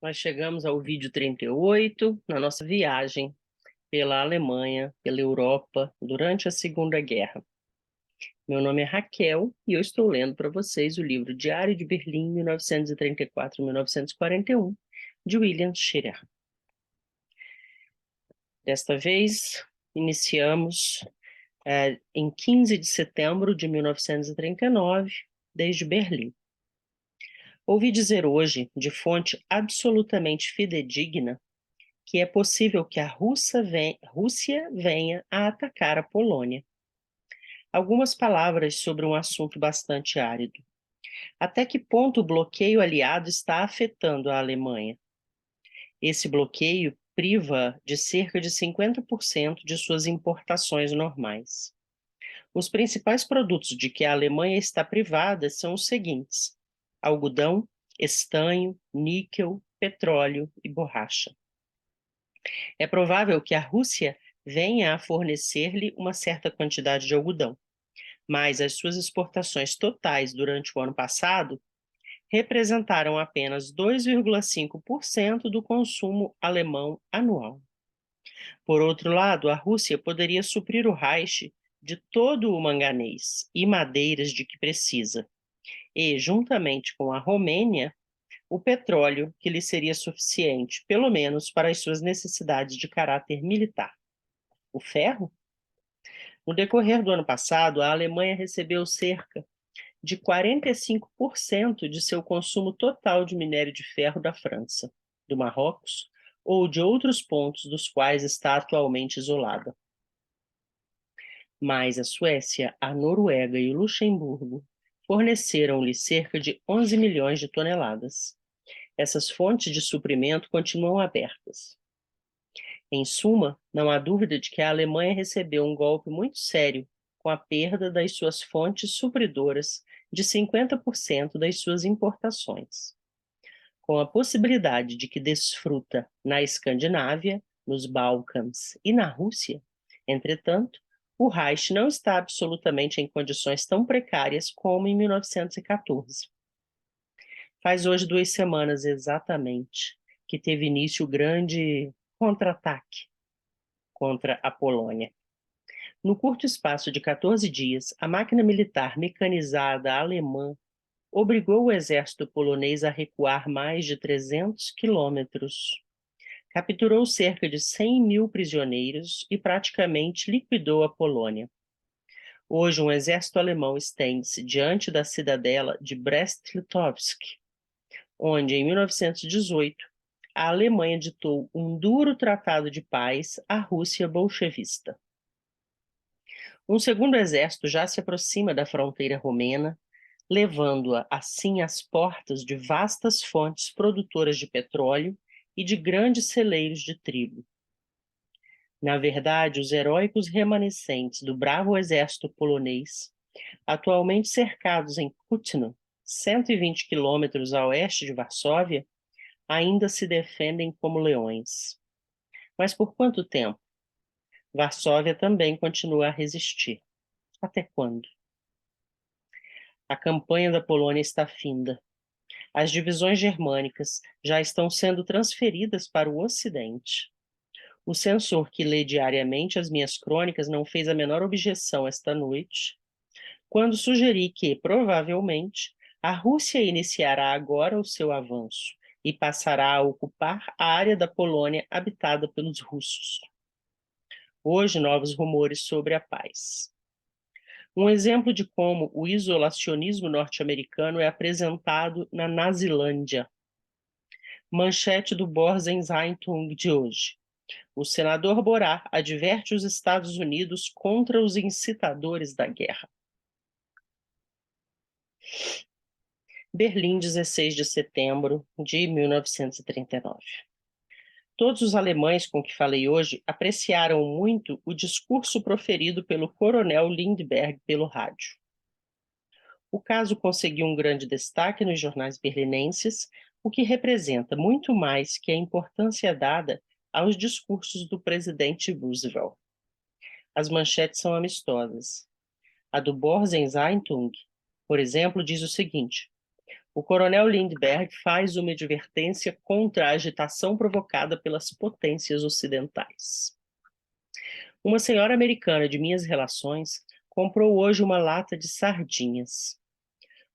Nós chegamos ao vídeo 38, na nossa viagem pela Alemanha, pela Europa, durante a Segunda Guerra. Meu nome é Raquel e eu estou lendo para vocês o livro Diário de Berlim, 1934-1941, de William Shirer. Desta vez, iniciamos em 15 de setembro de 1939, desde Berlim. Ouvi dizer hoje, de fonte absolutamente fidedigna, que é possível que a Rússia venha a atacar a Polônia. Algumas palavras sobre um assunto bastante árido. Até que ponto o bloqueio aliado está afetando a Alemanha? Esse bloqueio priva de cerca de 50% de suas importações normais. Os principais produtos de que a Alemanha está privada são os seguintes: algodão, estanho, níquel, petróleo e borracha. É provável que a Rússia venha a fornecer-lhe uma certa quantidade de algodão, mas as suas exportações totais durante o ano passado representaram apenas 2,5% do consumo alemão anual. Por outro lado, a Rússia poderia suprir o Reich de todo o manganês e madeiras de que precisa, e, juntamente com a Romênia, o petróleo que lhe seria suficiente, pelo menos para as suas necessidades de caráter militar. O ferro? No decorrer do ano passado, a Alemanha recebeu cerca de 45% de seu consumo total de minério de ferro da França, do Marrocos ou de outros pontos dos quais está atualmente isolada. Mas a Suécia, a Noruega e o Luxemburgo forneceram-lhe cerca de 11 milhões de toneladas. Essas fontes de suprimento continuam abertas. Em suma, não há dúvida de que a Alemanha recebeu um golpe muito sério com a perda das suas fontes supridoras de 50% das suas importações. Com a possibilidade de que desfruta na Escandinávia, nos Balcãs e na Rússia, entretanto, o Reich não está absolutamente em condições tão precárias como em 1914. Faz hoje 2 semanas exatamente que teve início o grande contra-ataque contra a Polônia. No curto espaço de 14 dias, a máquina militar mecanizada alemã obrigou o exército polonês a recuar mais de 300 quilômetros. Capturou cerca de 100 mil prisioneiros e praticamente liquidou a Polônia. Hoje, um exército alemão estende-se diante da cidadela de Brest-Litovsk, onde, em 1918, a Alemanha ditou um duro tratado de paz à Rússia bolchevista. Um segundo exército já se aproxima da fronteira romena, levando-a assim às portas de vastas fontes produtoras de petróleo e de grandes celeiros de trigo. Na verdade, os heróicos remanescentes do bravo exército polonês, atualmente cercados em Kutno, 120 quilômetros a oeste de Varsóvia, ainda se defendem como leões. Mas por quanto tempo? Varsóvia também continua a resistir. Até quando? A campanha da Polônia está finda. As divisões germânicas já estão sendo transferidas para o Ocidente. O censor que lê diariamente as minhas crônicas não fez a menor objeção esta noite, quando sugeri que, provavelmente, a Rússia iniciará agora o seu avanço e passará a ocupar a área da Polônia habitada pelos russos. Hoje, novos rumores sobre a paz. Um exemplo de como o isolacionismo norte-americano é apresentado na Nazilândia. Manchete do Börsen-Zeitung de hoje. O senador Borá adverte os Estados Unidos contra os incitadores da guerra. Berlim, 16 de setembro de 1939. Todos os alemães com que falei hoje apreciaram muito o discurso proferido pelo coronel Lindbergh pelo rádio. O caso conseguiu um grande destaque nos jornais berlinenses, o que representa muito mais que a importância dada aos discursos do presidente Roosevelt. As manchetes são amistosas. A do Börsen-Zeitung, por exemplo, diz o seguinte: O coronel Lindbergh faz uma advertência contra a agitação provocada pelas potências ocidentais. Uma senhora americana de minhas relações comprou hoje uma lata de sardinhas.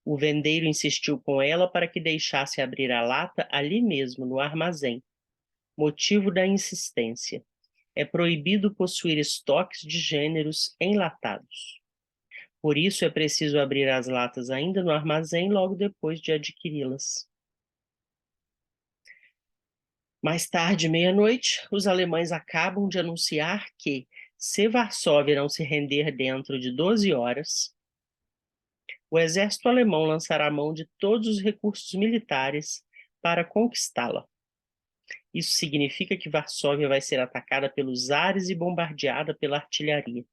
O vendeiro insistiu com ela para que deixasse abrir a lata ali mesmo, no armazém. Motivo da insistência: é proibido possuir estoques de gêneros enlatados. Por isso é preciso abrir as latas ainda no armazém logo depois de adquiri-las. Mais tarde, meia-noite, os alemães acabam de anunciar que, se Varsóvia não se render dentro de 12 horas, o exército alemão lançará mão de todos os recursos militares para conquistá-la. Isso significa que Varsóvia vai ser atacada pelos ares e bombardeada pela artilharia.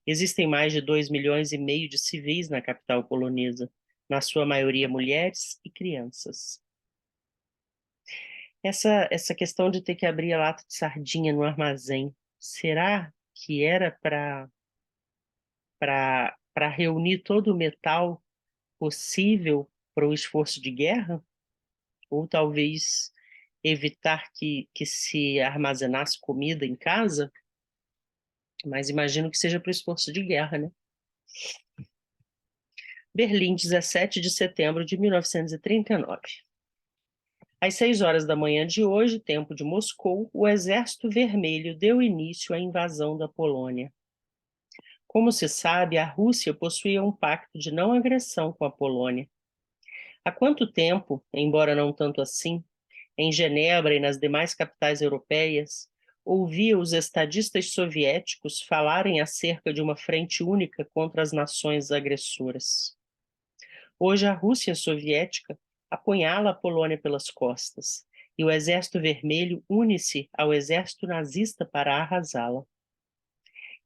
Existem mais de 2,5 milhões de civis na capital polonesa, na sua maioria mulheres e crianças. Essa questão de ter que abrir a lata de sardinha no armazém, será que era para reunir todo o metal possível para o esforço de guerra? Ou talvez evitar que se armazenasse comida em casa? Mas imagino que seja para o esforço de guerra, né? Berlim, 17 de setembro de 1939. Às 6 horas da manhã de hoje, tempo de Moscou, o Exército Vermelho deu início à invasão da Polônia. Como se sabe, a Rússia possuía um pacto de não agressão com a Polônia. Há quanto tempo, embora não tanto assim, em Genebra e nas demais capitais europeias, ouvia os estadistas soviéticos falarem acerca de uma frente única contra as nações agressoras. Hoje a Rússia soviética apunhala a Polônia pelas costas, e o Exército Vermelho une-se ao exército nazista para arrasá-la.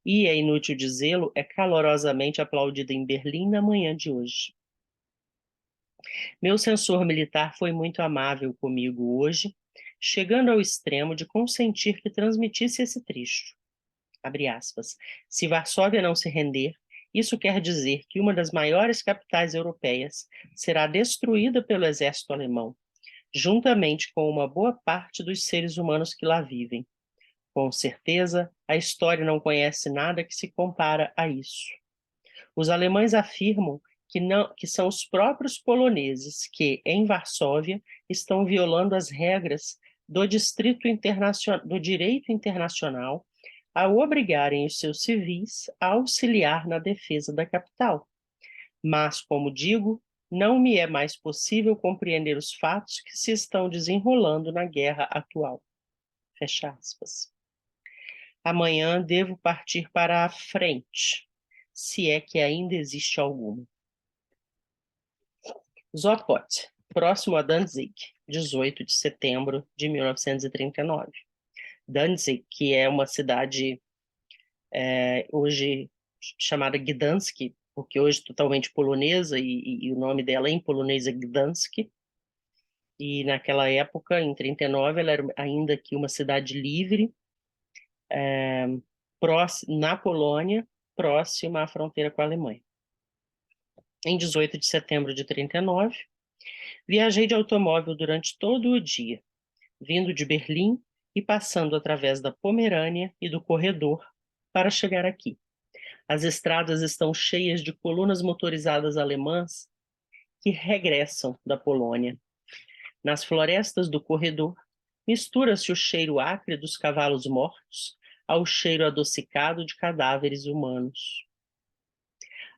E, é inútil dizê-lo, é calorosamente aplaudida em Berlim na manhã de hoje. Meu censor militar foi muito amável comigo hoje, chegando ao extremo de consentir que transmitisse esse trecho. Abre aspas. Se Varsóvia não se render, isso quer dizer que uma das maiores capitais europeias será destruída pelo exército alemão, juntamente com uma boa parte dos seres humanos que lá vivem. Com certeza, a história não conhece nada que se compara a isso. Os alemães afirmam que são os próprios poloneses que, em Varsóvia, estão violando as regras do direito internacional ao obrigarem os seus civis a auxiliar na defesa da capital. Mas, como digo, não me é mais possível compreender os fatos que se estão desenrolando na guerra atual. Fecha aspas. Amanhã devo partir para a frente, se é que ainda existe alguma. Sopot, próximo a Danzig, 18 de setembro de 1939. Danzig, que é uma cidade hoje chamada Gdansk, porque hoje totalmente polonesa, e o nome dela em polonês é Gdansk. E naquela época, em 1939, ela era ainda que uma cidade livre, na Polônia, próxima à fronteira com a Alemanha. Em 18 de setembro de 1939, viajei de automóvel durante todo o dia, vindo de Berlim e passando através da Pomerânia e do corredor para chegar aqui. As estradas estão cheias de colunas motorizadas alemãs que regressam da Polônia. Nas florestas do corredor, mistura-se o cheiro acre dos cavalos mortos ao cheiro adocicado de cadáveres humanos.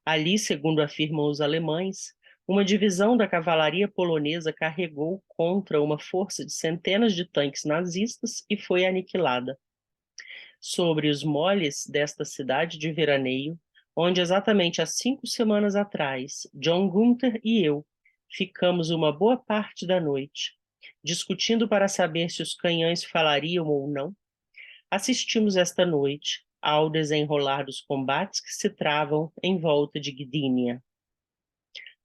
Ali, segundo afirmam os alemães, uma divisão da cavalaria polonesa carregou contra uma força de centenas de tanques nazistas e foi aniquilada. Sobre os moles desta cidade de veraneio, onde exatamente há 5 semanas atrás, John Gunther e eu ficamos uma boa parte da noite, discutindo para saber se os canhões falariam ou não, assistimos esta noite ao desenrolar dos combates que se travam em volta de Gdynia.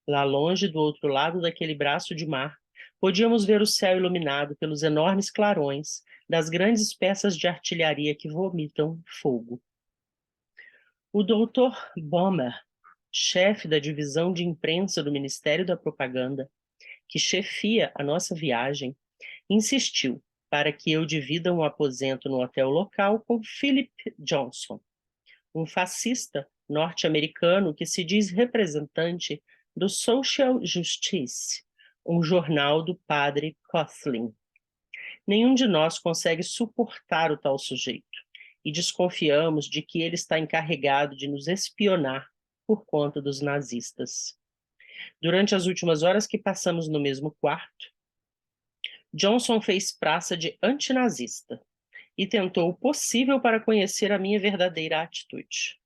Lá longe, do outro lado daquele braço de mar, podíamos ver o céu iluminado pelos enormes clarões das grandes peças de artilharia que vomitam fogo. O Dr. Bommer, chefe da divisão de imprensa do Ministério da Propaganda, que chefia a nossa viagem, insistiu para que eu divida um aposento no hotel local com Philip Johnson, um fascista norte-americano que se diz representante do Social Justice, um jornal do padre Coughlin. Nenhum de nós consegue suportar o tal sujeito e desconfiamos de que ele está encarregado de nos espionar por conta dos nazistas. Durante as últimas horas que passamos no mesmo quarto, Johnson fez praça de antinazista e tentou o possível para conhecer a minha verdadeira atitude.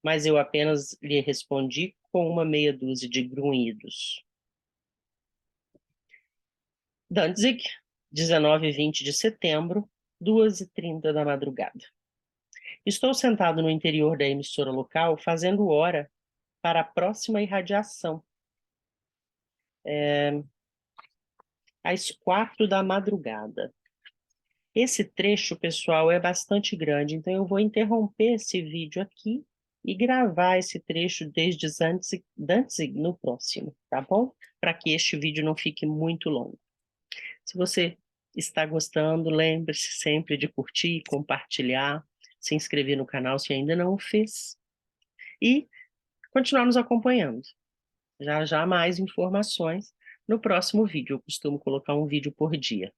Mas eu apenas lhe respondi com uma meia dúzia de grunhidos. Danzig, 19 e 20 de setembro, 2h30 da madrugada. Estou sentado no interior da emissora local fazendo hora para a próxima irradiação. Às 4 da madrugada. Esse trecho, pessoal, é bastante grande, então eu vou interromper esse vídeo aqui e gravar esse trecho desde Danzig no próximo, tá bom? Para que este vídeo não fique muito longo. Se você está gostando, lembre-se sempre de curtir, compartilhar, se inscrever no canal se ainda não o fez e continuar nos acompanhando. Já já mais informações no próximo vídeo. Eu costumo colocar um vídeo por dia.